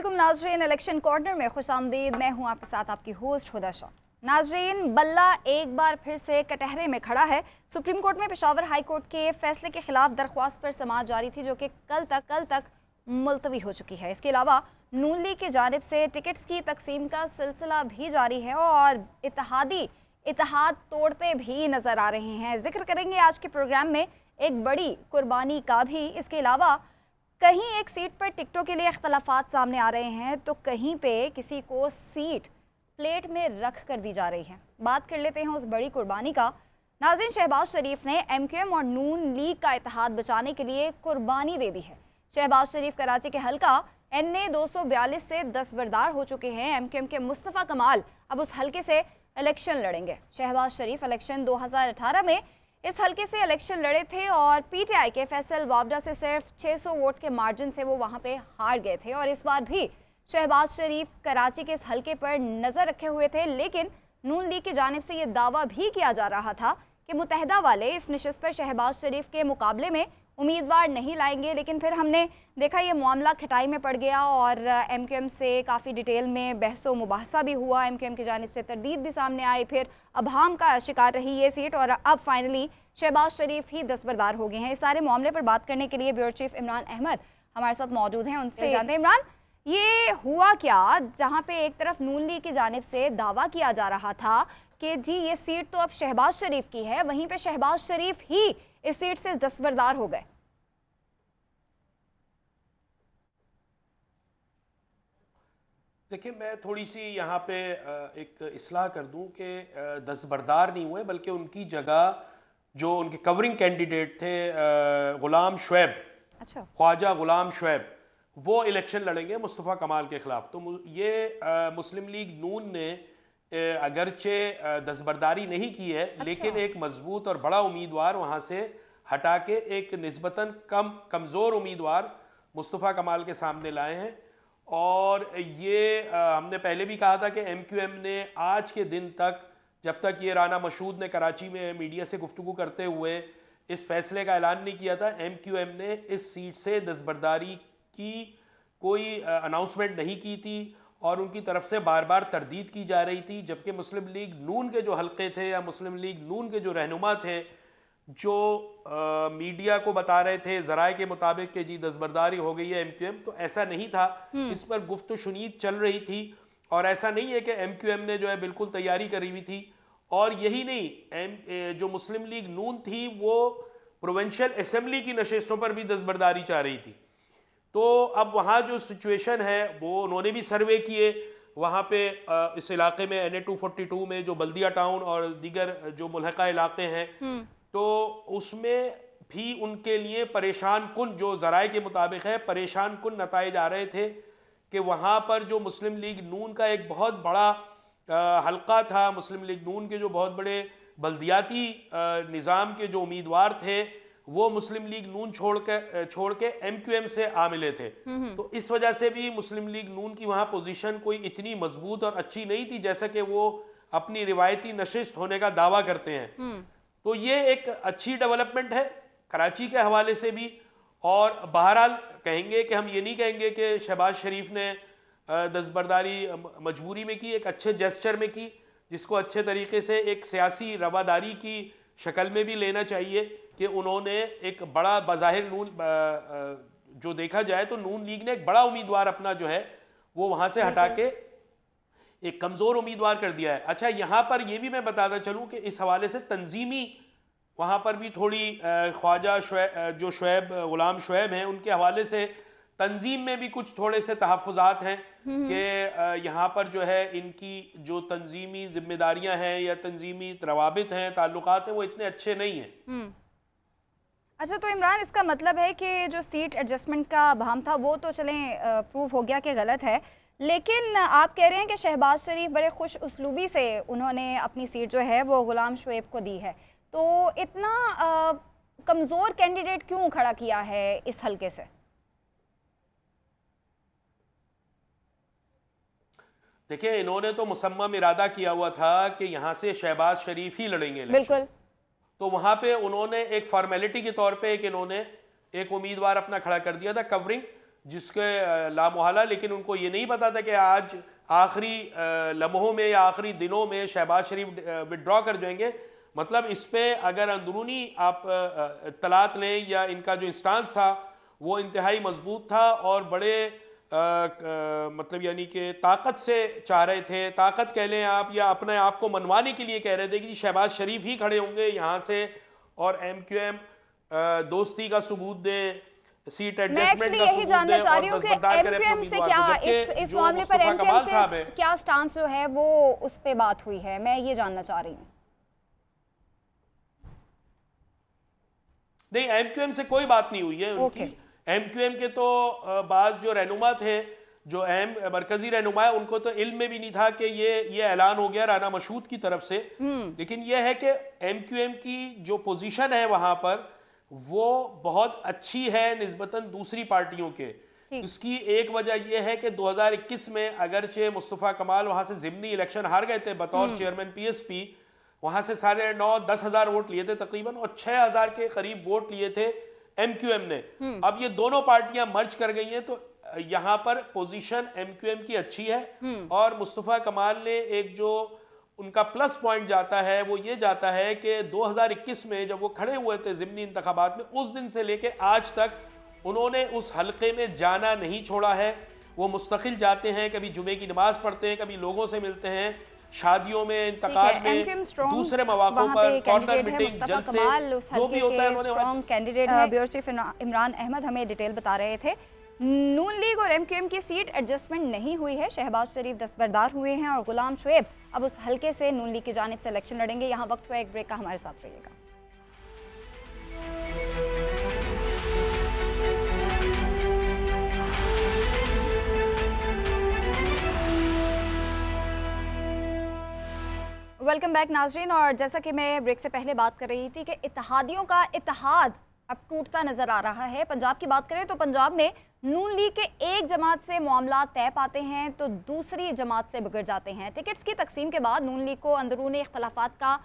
अस्सलामुअलैकुम नाजरीन, election corner में खुशामदीद। मैं हूं आपके साथ आपकी होस्ट हुदा शाह। नाजरीन, बल्ला एक बार फिर से कटहरे में खड़ा है। सुप्रीम कोर्ट में पेशावर हाई कोर्ट के फैसले के खिलाफ दरख्वास्त पर समाअत जारी थी, जो कि कल तक मुलतवी हो चुकी है। इसके अलावा नून लीग की जानिब से टिकट्स की तकसीम का सिलसिला भी जारी है और इत्तेहाद तोड़ते भी नजर आ रहे हैं। जिक्र करेंगे आज के प्रोग्राम में एक बड़ी कुर्बानी का भी। इसके अलावा कहीं एक सीट पर टिकटों के लिए इख्तलाफात सामने आ रहे हैं, तो कहीं पे किसी को सीट प्लेट में रख कर दी जा रही है। बात कर लेते हैं उस बड़ी कुर्बानी का। नाज़रीन, शहबाज शरीफ ने एमक्यूएम और नून लीग का इत्तेहाद बचाने के लिए कुर्बानी दे दी है। शहबाज शरीफ कराची के हल्का NA 242 से दस्तबरदार हो चुके हैं। एमक्यूएम के मुस्तफ़ा कमाल अब उस हल्के से इलेक्शन लड़ेंगे। शहबाज शरीफ इलेक्शन 2018 में इस हल्के से इलेक्शन लड़े थे और PTI के फैसल वावडा से सिर्फ 600 वोट के मार्जिन से वो वहाँ पे हार गए थे। और इस बार भी शहबाज शरीफ कराची के इस हल्के पर नज़र रखे हुए थे, लेकिन नून लीग की जानिब से ये दावा भी किया जा रहा था कि मुत्तहिदा वाले इस नशिस्त पर शहबाज शरीफ के मुकाबले में उम्मीदवार नहीं लाएंगे। लेकिन फिर हमने देखा ये मामला खटाई में पड़ गया और एमक्यूएम से काफ़ी डिटेल में बहसो मुबाहसा भी हुआ। एमक्यूएम की जानिब से तरदीद भी सामने आई, फिर अभाम का शिकार रही ये सीट और अब फाइनली शहबाज शरीफ ही दस्तबरदार हो गए हैं। इस सारे मामले पर बात करने के लिए ब्यूरो चीफ इमरान अहमद हमारे साथ मौजूद हैं। उनसे जानते हैं, इमरान, ये हुआ क्या जहाँ पे एक तरफ नून लीग की जानिब से दावा किया जा रहा था कि जी ये सीट तो अब शहबाज शरीफ की है, वहीं पे शहबाज शरीफ ही इस सीट से दस्तबरदार हो गए। देखिए, मैं थोड़ी सी यहाँ पे एक इस्लाह कर दूं कि दस्तबरदार नहीं हुए, बल्कि उनकी जगह जो उनके कवरिंग कैंडिडेट थे गुलाम शुएब, अच्छा, ख्वाजा गुलाम शुएब, वो इलेक्शन लड़ेंगे मुस्तफ़ा कमाल के खिलाफ। तो ये मुस्लिम लीग नून ने अगरचे दस्तबरदारी नहीं की है, अच्छा, लेकिन एक मजबूत और बड़ा उम्मीदवार वहाँ से हटा के एक निस्बतन कमज़ोर उम्मीदवार मुस्तफ़ा कमाल के सामने लाए हैं। और ये हमने पहले भी कहा था कि एमक्यूएम ने आज के दिन तक, जब तक ये राना मशहूद ने कराची में मीडिया से गुफ्तगू करते हुए इस फैसले का ऐलान नहीं किया था, एमक्यूएम ने इस सीट से दस्तबरदारी की कोई अनाउंसमेंट नहीं की थी और उनकी तरफ से बार बार तरदीद की जा रही थी। जबकि मुस्लिम लीग नून के जो हल्के थे या मुस्लिम लीग नून के जो रहनुमा थे, जो मीडिया को बता रहे थे ज़राए के मुताबिक कि जी दस्तबरदारी हो गई है एमक्यूएम, तो ऐसा नहीं था। इस पर गुफ्त शुनीद चल रही थी और ऐसा नहीं है कि एमक्यूएम ने जो है बिल्कुल तैयारी करी हुई थी। और यही नहीं, जो मुस्लिम लीग नून थी वो प्रोविंशियल असेंबली की नशिस्तों पर भी दस्तबरदारी चाह रही थी। तो अब वहाँ जो सिचुएशन है वो उन्होंने भी सर्वे किए। वहाँ पे इस इलाके में NA 242 में जो बल्दिया टाउन और दीगर जो मुल्हका इलाके हैं, तो उसमें भी उनके लिए परेशान कुन, जो ज़राए के मुताबिक है, परेशान कुन नताइज आ रहे थे कि वहाँ पर जो मुस्लिम लीग नून का एक बहुत बड़ा हल्का था, मुस्लिम लीग नून के जो बहुत बड़े बल्दियाती निज़ाम के जो उम्मीदवार थे, वो मुस्लिम लीग नून छोड़ के एमक्यूएम से आ मिले थे। तो इस वजह से भी मुस्लिम लीग नून की वहाँ पोजीशन कोई इतनी मजबूत और अच्छी नहीं थी जैसा कि वो अपनी रिवायती नशिस्त होने का दावा करते हैं। तो ये एक अच्छी डेवलपमेंट है कराची के हवाले से भी। और बहरहाल कहेंगे कि हम ये नहीं कहेंगे कि शहबाज शरीफ ने दस्तबरदारी मजबूरी में की, एक अच्छे जेस्चर में की, जिसको अच्छे तरीके से एक सियासी रवादारी की शक्ल में भी लेना चाहिए कि उन्होंने एक बड़ा बज़ाहिर नून, जो देखा जाए तो नून लीग ने एक बड़ा उम्मीदवार अपना जो है वो वहाँ से हटा के एक कमज़ोर उम्मीदवार कर दिया है। अच्छा, यहाँ पर यह भी मैं बताता चलूँ कि इस हवाले से तंजीमी वहाँ पर भी थोड़ी ख्वाजा जो शुएब गुलाम शुएब हैं, उनके हवाले से तंजीम में भी कुछ थोड़े से तहफ़्फ़ुज़ात हैं कि यहाँ पर जो है इनकी जो तंजीमी जिम्मेदारियाँ हैं या तंजीमी रवाबित हैं, ताल्लुकात हैं, वो इतने अच्छे नहीं हैं। अच्छा, तो इमरान, इसका मतलब है कि जो सीट एडजस्टमेंट का बहम था वो तो चलें प्रूव हो गया कि गलत है, लेकिन आप कह रहे हैं कि शहबाज शरीफ बड़े खुश उसलूबी से उन्होंने अपनी सीट जो है वो गुलाम शुएब को दी है, तो इतना कमज़ोर कैंडिडेट क्यों खड़ा किया है इस हल्के से? देखिए, इन्होंने तो मुसम्मम इरादा किया हुआ था कि यहाँ से शहबाज शरीफ ही लड़ेंगे बिल्कुल। तो वहाँ पे उन्होंने एक फॉर्मेलिटी के तौर पे इन्होंने एक उम्मीदवार अपना खड़ा कर दिया था कवरिंग, जिसके लामोहला, लेकिन उनको ये नहीं पता था कि आज आखिरी लम्हों में या आखिरी दिनों में शहबाज शरीफ विड्रॉ कर जाएंगे। मतलब इस पे अगर अंदरूनी आप इत्तलात लें या इनका जो इंस्टांस था वो इंतहाई मजबूत था और बड़े मतलब यानी कि ताकत से चाह रहे थे, ताकत कह लें आप या अपने आप को मनवाने के लिए कह रहे थे कि शहबाज शरीफ ही खड़े होंगे यहाँ से और MQM दोस्ती का सबूत दे, सीट एडजस्टमेंट का यही जानना चाह रही हूँ कि MQM से क्या इस मामले पर MQM से क्या स्टांस जो है वो उस पे बात हुई है, मैं ये जानना चाह रही हूँ। नहीं, MQM से कोई बात नहीं हुई है उनकी। MQM के तो बाज जो रहनुमा थे, जो अहम मरकजी रहनुमा है, उनको तो इल्म में भी नहीं था कि ये ऐलान हो गया राना मशहूद की तरफ से। लेकिन यह है कि MQM की जो पोजीशन है वहां पर वो बहुत अच्छी है निस्बतन दूसरी पार्टियों के। इसकी एक वजह यह है कि 2021 में अगरचे मुस्तफ़ा कमाल वहां से ज़िमनी इलेक्शन हार गए थे बतौर चेयरमैन PSP, वहां से 9.5-10 हज़ार वोट लिए थे तकरीबन और 6,000 के करीब वोट लिए थे MQM ने। अब ये दोनों पार्टियां मर्ज कर गई हैं तो यहाँ पर पोजीशन MQM की अच्छी है और मुस्तफ़ा कमाल ने एक जो उनका प्लस पॉइंट जाता है वो ये जाता है कि 2021 में जब वो खड़े हुए थे ज़िमनी इंतखाबात में, उस दिन से लेके आज तक उन्होंने उस हलके में जाना नहीं छोड़ा है। वो मुस्तकिल जाते हैं, कभी जुमे की नमाज पढ़ते हैं, कभी लोगों से मिलते हैं, शादियों में, इंतकाल में, दूसरे मौकों पर, कॉर्नर मीटिंग, जलसे, जो भी होता है उन्होंने कैंडिडेट है। ब्यूरो चीफ इमरान अहमद हमें डिटेल बता रहे थे। नून लीग और MQM की सीट एडजस्टमेंट नहीं हुई है, शहबाज शरीफ दस्तबरदार हुए हैं और गुलाम शुएब अब उस हलके से नून लीग की जानिब से इलेक्शन लड़ेंगे। यहाँ वक्त हुआ एक ब्रेक का, हमारे साथ रहिएगा। वेलकम बैक नाजरीन। और जैसा कि मैं ब्रेक से पहले बात कर रही थी कि इत्तेहादियों का इत्तेहाद अब टूटता नजर आ रहा है। पंजाब की बात करें तो पंजाब में नून लीग के एक जमात से मामला तय पाते हैं तो दूसरी जमात से बिगड़ जाते हैं। टिकट्स की तकसीम के बाद नून लीग को अंदरूनी इख्तलाफात का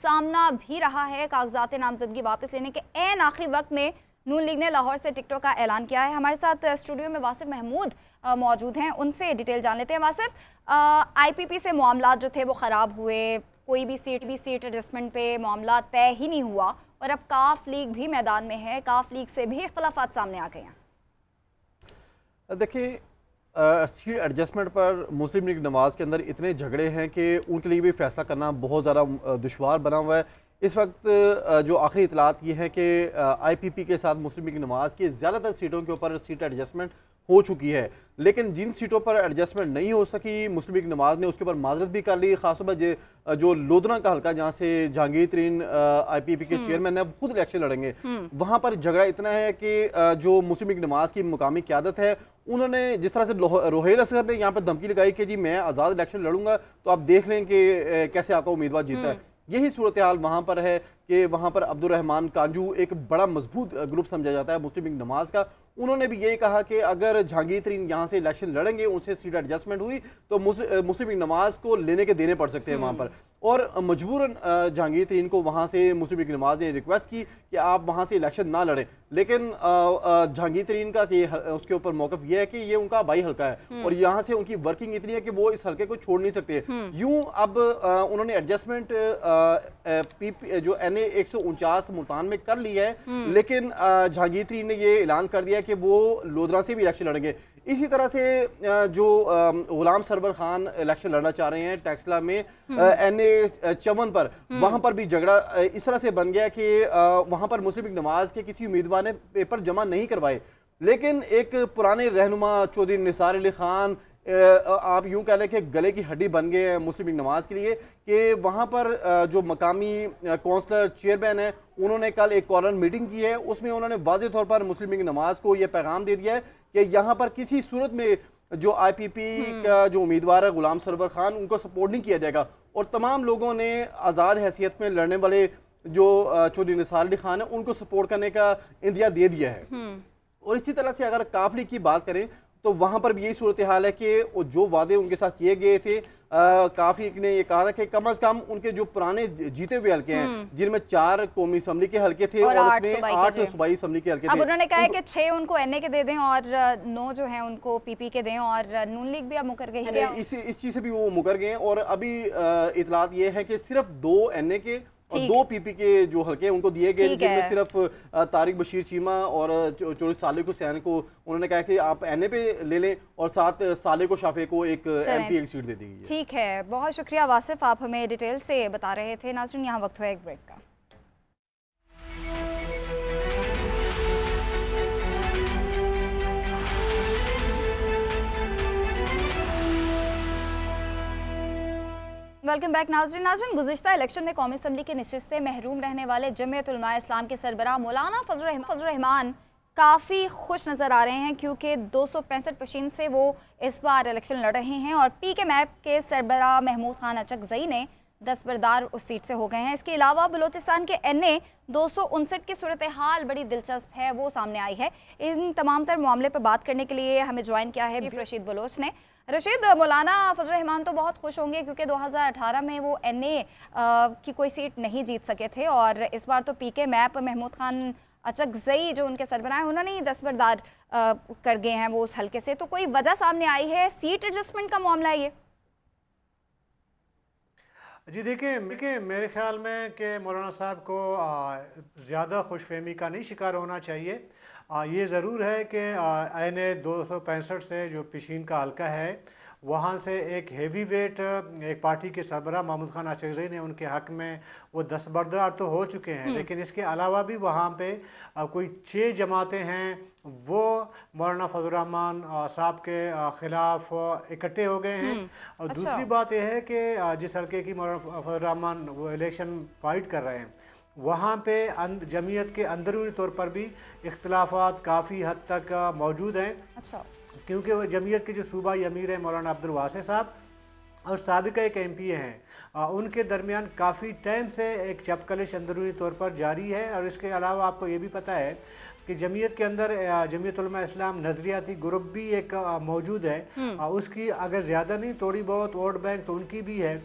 सामना भी रहा है। कागजात नामजदगी वापस लेने के ऐन आखिरी वक्त में नून लीग ने लाहौर से टिकटों का ऐलान किया है। हमारे साथ स्टूडियो में वासिफ महमूद मौजूद हैं, उनसे डिटेल जान लेते हैं। वासिफ, IPP से मामला जो थे वो ख़राब हुए, कोई भी सीट एडजस्टमेंट पे मामला तय ही नहीं हुआ और अब काफ लीग भी मैदान में है, काफ लीग से भी इख्तलाफात सामने आ गए हैं। देखिए, सीट एडजस्टमेंट पर मुस्लिम लीग नवाज़ के अंदर इतने झगड़े हैं कि उनके लिए भी फैसला करना बहुत ज़्यादा दुश्वार बना हुआ है। इस वक्त जो आखिरी इतलात ये है कि IPP के साथ मुस्लिम लीग नवाज़ की ज़्यादातर सीटों के ऊपर सीट एडजस्टमेंट हो चुकी है, लेकिन जिन सीटों पर एडजस्टमेंट नहीं हो सकी मुस्लिम लीग नवाज़ ने उसके ऊपर माजरत भी कर ली। खासतौर पर जो लोधना का हल्का जहाँ से जहांगीर तरीन IPP के चेयरमैन है खुद इलेक्शन लड़ेंगे, वहाँ पर झगड़ा इतना है कि जो मुस्लिम लीग नवाज़ की मुकामी क़यादत है उन्होंने जिस तरह से रोहेल असगर ने यहाँ पर धमकी लगाई कि जी मैं आज़ाद इलेक्शन लड़ूंगा तो आप देख लें कि कैसे आपका उम्मीदवार जीता है। यही सूरत हाल वहाँ पर है कि वहाँ पर अब्दुल रहमान कांजू एक बड़ा मजबूत ग्रुप समझा जाता है मुस्लिम लीग नवाज़ का। उन्होंने भी यही कहा कि अगर जहांगीर तरीन यहाँ से इलेक्शन लड़ेंगे, उनसे सीट एडजस्टमेंट हुई तो मुस्लिम लीग नवाज़ को लेने के देने पड़ सकते हैं वहाँ पर। और मजबूरन जहांगीर तरीन को वहाँ से मुस्लिम लीग नवाज़ ने रिक्वेस्ट की कि आप वहाँ से इलेक्शन ना लड़ें, लेकिन जहांगीर तरीन का कि उसके ऊपर मौक़िफ़ ये है कि ये उनका भाई हल्का है और यहाँ से उनकी वर्किंग इतनी है कि वो इस हल्के को छोड़ नहीं सकते। यूँ अब उन्होंने एडजस्टमेंट जो NA 149 मुल्तान में कर ली है, लेकिन जहांगीर तरीन ने ये ऐलान कर दिया कि वो लोधरा से भी इलेक्शन लड़ेंगे। इसी तरह से जो गुलाम सरवर खान इलेक्शन लड़ना चाह रहे हैं टेक्सला में NA 54 पर, वहां पर भी झगड़ा इस तरह से बन गया कि वहां पर मुस्लिम लीग नवाज़ के किसी उम्मीदवार ने पेपर जमा नहीं करवाए, लेकिन एक पुराने रहनुमा चौधरी निसार अली खान आप यूं कह लें कि गले की हड्डी बन गए हैं मुस्लिम लीग नवाज़ के लिए कि वहाँ पर जो मकामी काउंसलर चेयरमैन है उन्होंने कल एक कॉर्नर मीटिंग की है। उसमें उन्होंने वाज़ेह तौर पर मुस्लिम लीग नवाज़ को यह पैगाम दे दिया है कि यहाँ पर किसी सूरत में जो IPP का जो उम्मीदवार है गुलाम सरवर खान, उनको सपोर्ट नहीं किया जाएगा और तमाम लोगों ने आज़ाद हैसियत में लड़ने वाले जो चौधरी निसार अली खान है उनको सपोर्ट करने का इंदिया दे दिया है। और इसी तरह से अगर काफ लीग की बात करें तो वहाँ पर भी यही सूरत हाल है कि जो वादे उनके साथ किए गए थे, काफी ने ये कहा था कि कम से कम उनके जो पुराने जीते हुए हल्के हैं, जिनमें 4 कौमी असम्बली के हल्के थे और उसमें 8 सूबाई असम्बली के हल्के थे, अब उन्होंने कहा है कि 6 उनको एनए के दे दें और 9 जो है उनको पीपी के दें, और नून लीग भी अब मुकर गई है। इस चीज से भी वो मुकर गए हैं। और अभी इतलात ये है कि सिर्फ 2 एनए के और 2 पीपी के जो हल्के हैं उनको दिए गए, जिनमें सिर्फ तारिक बशीर चीमा और 24 साले को सैन को उन्होंने कहा कि आप एनए पे ले लें और साथ साले को शाफे को एक एमपी एक सीट दे दी गई है। ठीक है, बहुत शुक्रिया वासिफ, आप हमें डिटेल से बता रहे थे। नाज़रीन, यहाँ वक्त हुआ एक ब्रेक का। वेलकम बैक नाज़रीन, गुज़िश्ता इलेक्शन में कौमी असम्बली की नशिस्त से महरूम रहने वाले जमीयत उलमा इस्लाम के सरबराह मौलाना फजल रहमान काफ़ी खुश नज़र आ रहे हैं, क्योंकि 265 पशीन से वो इस बार इलेक्शन लड़ रहे हैं और पी के मैप के सरबराह महमूद खान अचकज़ई ने दस्तबरदार उस सीट से हो गए हैं। इसके अलावा बलोचिस्तान के एनए 259 की सूरत हाल बड़ी दिलचस्प है, वो सामने आई है। इन तमाम तर मामले पर बात करने के लिए हमें ज्वाइन किया है रशीद बलोच ने। रशीद, मौलाना फजल रहमान तो बहुत खुश होंगे क्योंकि 2018 में वो एनए की कोई सीट नहीं जीत सके थे और इस बार तो पीके मैप महमूद खान अचकज़ई जो उनके सरबराह हैं उन्होंने ही दस्तबरदार कर गए हैं वो उस हल्के से। तो कोई वजह सामने आई है, सीट एडजस्टमेंट का मामला है ये? जी देखिए मेरे ख्याल में कि मौलाना साहब को ज़्यादा खुशफहमी का नहीं शिकार होना चाहिए। ये ज़रूर है कि एनए 265 से जो पिशीन का हल्का है वहाँ से एक हेवी वेट एक पार्टी के सरबराह महमूद खान अचकज़ई ने उनके हक में वो दस्तबरदार तो हो चुके हैं, लेकिन इसके अलावा भी वहाँ पे कोई 6 जमातें हैं वो मौलाना फजल रहमान साहब के ख़िलाफ़ इकट्ठे हो गए हैं। और अच्छा। दूसरी बात यह है कि जिस हल्के की मौलाना फजल रहमान वो इलेक्शन फाइट कर रहे हैं वहाँ पे जमीयत के अंदरूनी तौर पर भी इख्तिलाफात काफ़ी हद तक मौजूद हैं। अच्छा। क्योंकि वो जमीयत के जो सूबाई अमीर हैं मौलाना अब्दुल वासे साहब और साबिका एक एमपी हैं, उनके दरमियान काफ़ी टाइम से एक चपकलिश अंदरूनी तौर पर जारी है। और इसके अलावा आपको ये भी पता है कि जमीयत के अंदर जमीयत उलमा इस्लाम नजरियाती ग्रुप भी एक मौजूद है, उसकी अगर ज़्यादा नहीं थोड़ी बहुत वोट बैंक तो उनकी भी है।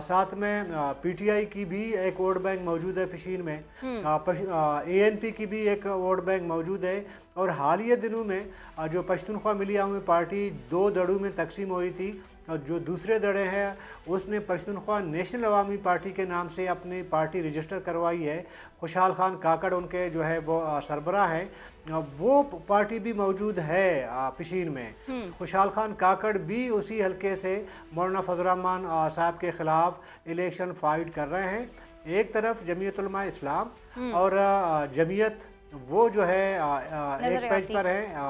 साथ में पीटीआई की भी एक वोट बैंक मौजूद है पिशीन में, एएनपी की भी एक वोट बैंक मौजूद है। और हालिया दिनों में जो पश्तूनख्वा मिली अवामी पार्टी 2 दड़ों में तकसीम हुई थी और जो दूसरे दड़े हैं उसने पश्तूनख्वा नेशनल अवामी पार्टी के नाम से अपनी पार्टी रजिस्टर करवाई है। खुशहाल खान काकड़ उनके जो है वो सरबराह है, वो पार्टी भी मौजूद है पिशीन में। खुशहाल खान काकड़ भी उसी हल्के से मौलाना फजल रहमान साहब के खिलाफ इलेक्शन फाइट कर रहे हैं। एक तरफ जमीयत उलमा इस्लाम और जमीयत वो जो है एक पेज पर है,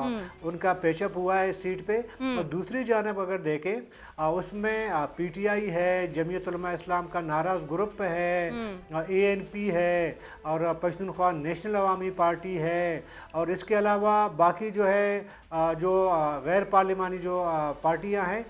उनका पेशअप हुआ है इस सीट पे। और दूसरी जानब अगर देखें उसमें पीटीआई है, जमीयत उलमा इस्लाम का नाराज ग्रुप है, एएनपी है और पश्तूनख्वा नेशनल अवामी पार्टी है। और इसके अलावा बाकी जो है जो गैर पार्लिमानी जो पार्टियां हैं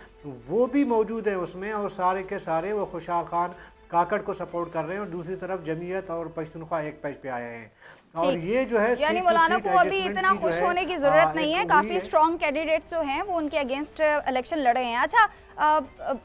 वो भी मौजूद हैं उसमें, और सारे के सारे वो खुशहाल खान काकड़ को सपोर्ट कर रहे हैं और दूसरी तरफ जमीयत और पश्तूनख्वा एक पेज पे आए हैं। और ये जो है यानी मौलाना को अभी इतना खुश होने की जरूरत नहीं है, काफी स्ट्रॉन्ग कैंडिडेट्स जो हैं वो उनके अगेंस्ट इलेक्शन लड़ रहे हैं। अच्छा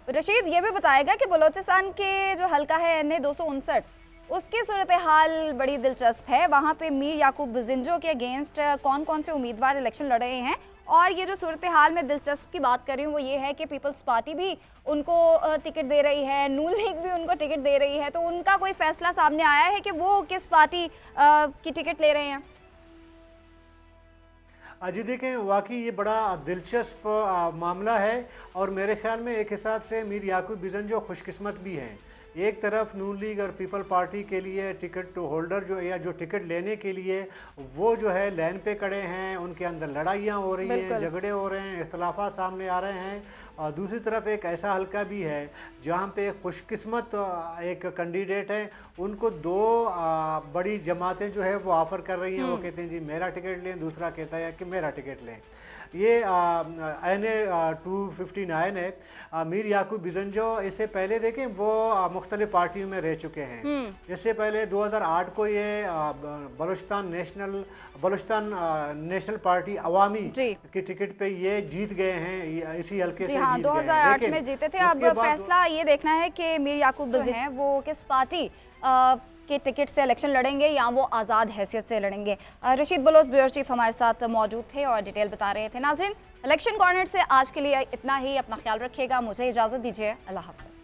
रशीद, ये भी बताएगा कि बलोचिस्तान के जो हल्का है एनए 259 उसकी सूरत हाल बड़ी दिलचस्प है। वहाँ पे मीर याकूब बिजिंजो के अगेंस्ट कौन कौन से उम्मीदवार इलेक्शन लड़ रहे हैं, और ये जो सूरत हाल में दिलचस्प की बात कर रही हूँ वो ये है कि पीपल्स पार्टी भी उनको टिकट दे रही है, नून लीग भी उनको टिकट दे रही है। तो उनका कोई फैसला सामने आया है कि वो किस पार्टी की टिकट ले रहे हैं? जी देखें, वाकई ये बड़ा दिलचस्प मामला है और मेरे ख्याल में एक हिसाब से मीर याकूब बिजंजो खुशकिस्मत भी हैं। एक तरफ नून लीग और पीपल पार्टी के लिए टिकट होल्डर जो या जो टिकट लेने के लिए वो जो है लाइन पे खड़े हैं, उनके अंदर लड़ाइयाँ हो रही हैं, झगड़े हो रहे हैं, इख्तलाफात सामने आ रहे हैं। और दूसरी तरफ एक ऐसा हल्का भी है जहाँ पे खुशकिस्मत एक कैंडिडेट है, उनको 2 बड़ी जमातें जो है वो ऑफ़र कर रही हैं। वो कहते हैं जी मेरा टिकट लें, दूसरा कहता है कि मेरा टिकट लें। ये NA 259 है। मीर याकूब बिजंजो इससे पहले देखें वो मुख्तलिफ पार्टियों में रह चुके हैं। इससे पहले 2008 को ये बलूचिस्तान नेशनल पार्टी अवामी की टिकट पे ये जीत गए हैं, इसी हल्के से हाँ, जीत 2008 में जीते थे। अब फैसला ये देखना है कि मीर याकूब हैं वो किस पार्टी के टिकट से इलेक्शन लड़ेंगे या वो आज़ाद हैसियत से लड़ेंगे। रशीद बलोच ब्यूरो चीफ हमारे साथ मौजूद थे और डिटेल बता रहे थे। नाज़रीन, इलेक्शन कॉर्नर से आज के लिए इतना ही। अपना ख्याल रखिएगा, मुझे इजाज़त दीजिए। अल्लाह हाफ़िज़।